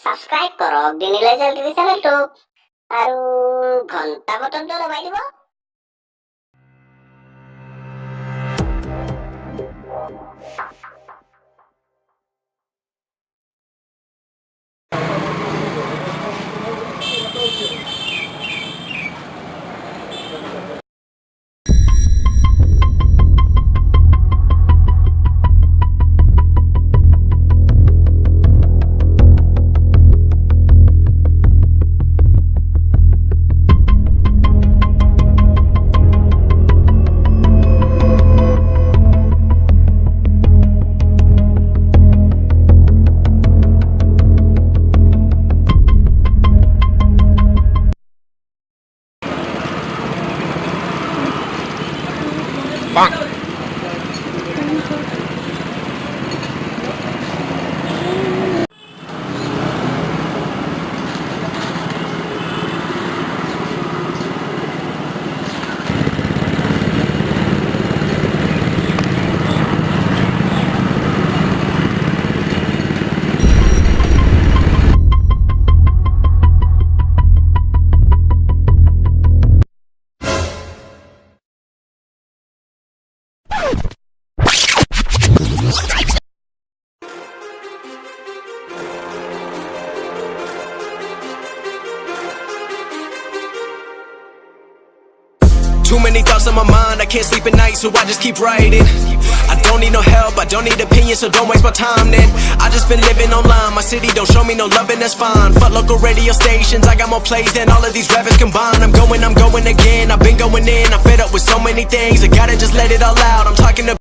Subscribe কৰক দিনিলেজেল TV চেনেলটোক আৰু ঘণ্টা বটনটো দবাই দিব। Too many thoughts on my mind, I can't sleep at night, so I just keep writing. I don't need no help, I don't need opinions, so don't waste my time then. I just been living online, my city don't show me no love and that's fine. Fuck local radio stations, I got more plays than all of these rappers combined. I'm going again, I've been going in, I'm fed up with so many things, I gotta just let it all out. I'm talking to